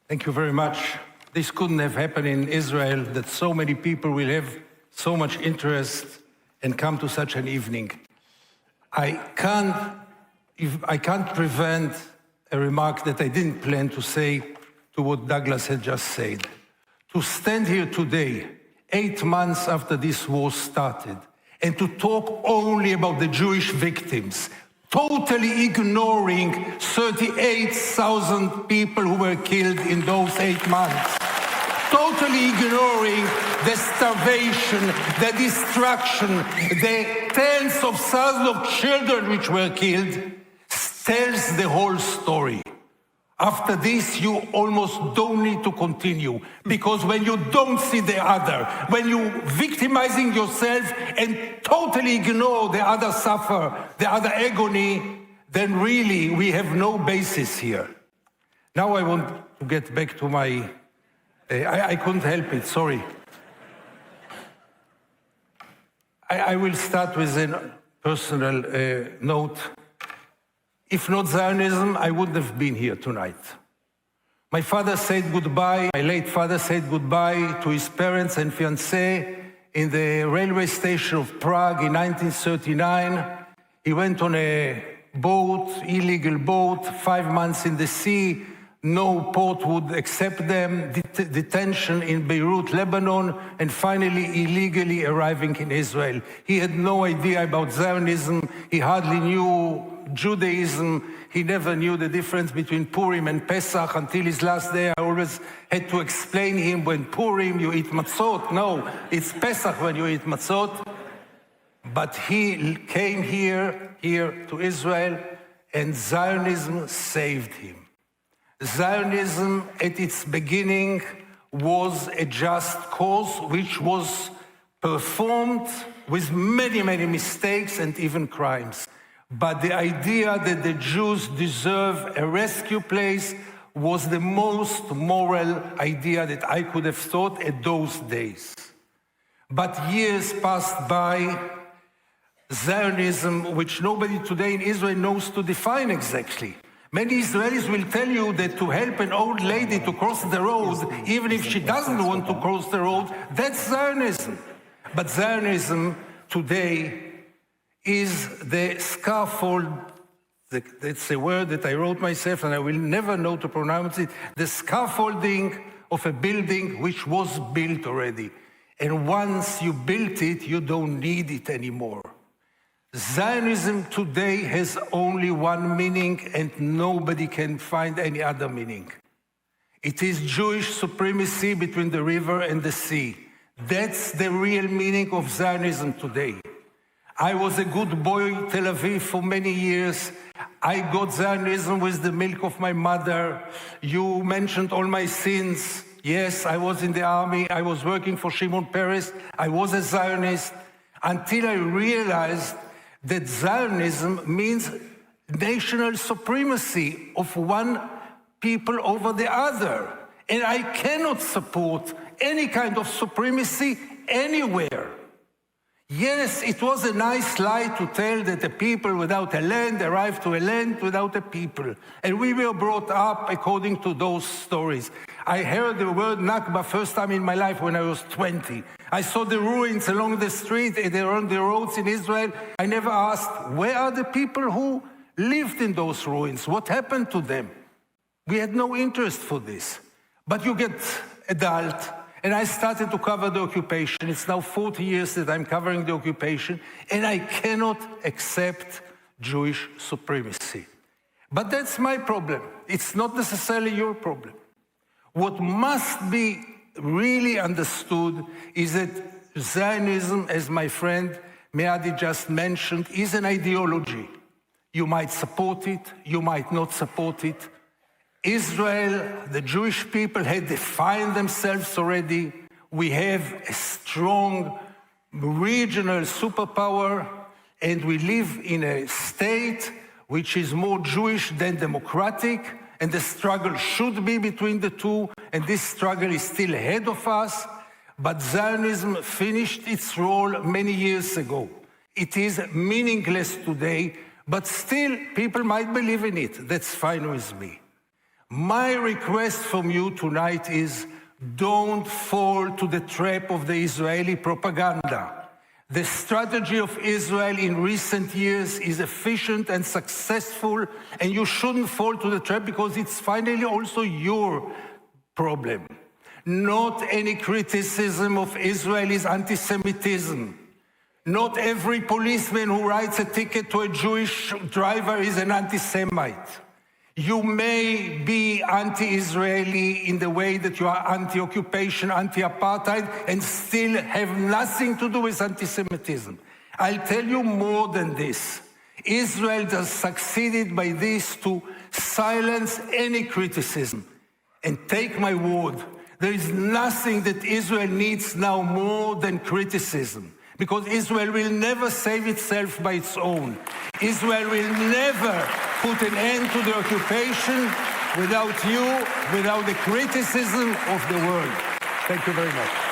Thank you very much. This couldn't have happened in Israel, that so many people will have so much interest and come to such an evening. I can't prevent a remark that I didn't plan to say to what Douglas had just said. To stand here today, 8 months after this war started, and to talk only about the Jewish victims, totally ignoring 38,000 people who were killed in those 8 months, totally ignoring the starvation, the destruction, the tens of thousands of children which were killed, tells the whole story. After this, you almost don't need to continue, because when you don't see the other, when you're victimizing yourself and totally ignore the other suffer, the other agony, then really we have no basis here. Now I want to get back to my... I couldn't help it, sorry. I will start with a personal note. If not Zionism, I wouldn't have been here tonight. My father said goodbye, my late father said goodbye to his parents and fiancée in the railway station of Prague in 1939. He went on a boat, illegal boat, 5 months in the sea. No port would accept them, detention in Beirut, Lebanon, and finally illegally arriving in Israel. He had no idea about Zionism. He hardly knew Judaism. He never knew the difference between Purim and Pesach until his last day. I always had to explain him, when Purim you eat matzot. No, it's Pesach when you eat matzot. But he came here to Israel, and Zionism saved him. Zionism at its beginning was a just cause which was performed with many, many mistakes and even crimes. But the idea that the Jews deserve a rescue place was the most moral idea that I could have thought at those days. But years passed by. Zionism, which nobody today in Israel knows to define exactly. Many Israelis will tell you that to help an old lady to cross the road, even if she doesn't want to cross the road, that's Zionism. But Zionism today is the scaffold, that's a word that I wrote myself and I will never know to pronounce it, the scaffolding of a building which was built already. And once you built it, you don't need it anymore. Zionism today has only one meaning, and nobody can find any other meaning. It is Jewish supremacy between the river and the sea. That's the real meaning of Zionism today. I was a good boy in Tel Aviv for many years. I got Zionism with the milk of my mother. You mentioned all my sins. Yes, I was in the army. I was working for Shimon Peres. I was a Zionist until I realized that Zionism means national supremacy of one people over the other. And I cannot support any kind of supremacy anywhere. Yes, it was a nice lie to tell that a people without a land arrived to a land without a people. And we were brought up according to those stories. I heard the word Nakba first time in my life when I was 20. I saw the ruins along the street and around the roads in Israel. I never asked, where are the people who lived in those ruins? What happened to them? We had no interest for this. But you get adult, and I started to cover the occupation. It's now 40 years that I'm covering the occupation, and I cannot accept Jewish supremacy. But that's my problem. It's not necessarily your problem. What must be really understood is that Zionism, as my friend Mehdi just mentioned, is an ideology. You might support it, you might not support it. Israel, the Jewish people had defined themselves already. We have a strong regional superpower, and we live in a state which is more Jewish than democratic, and the struggle should be between the two, and this struggle is still ahead of us. But Zionism finished its role many years ago. It is meaningless today, but still people might believe in it. That's fine with me. My request from you tonight is don't fall to the trap of the Israeli propaganda. The strategy of Israel in recent years is efficient and successful, and you shouldn't fall to the trap because it's finally also your problem. Not any criticism of Israel is anti-Semitism. Not every policeman who writes a ticket to a Jewish driver is an anti-Semite. You may be anti-Israeli in the way that you are anti-occupation, anti-apartheid, and still have nothing to do with anti-Semitism. I'll tell you more than this. Israel has succeeded by this to silence any criticism. And take my word, there is nothing that Israel needs now more than criticism, because Israel will never save itself by its own. Israel will never put an end to the occupation without you, without the criticism of the world. Thank you very much.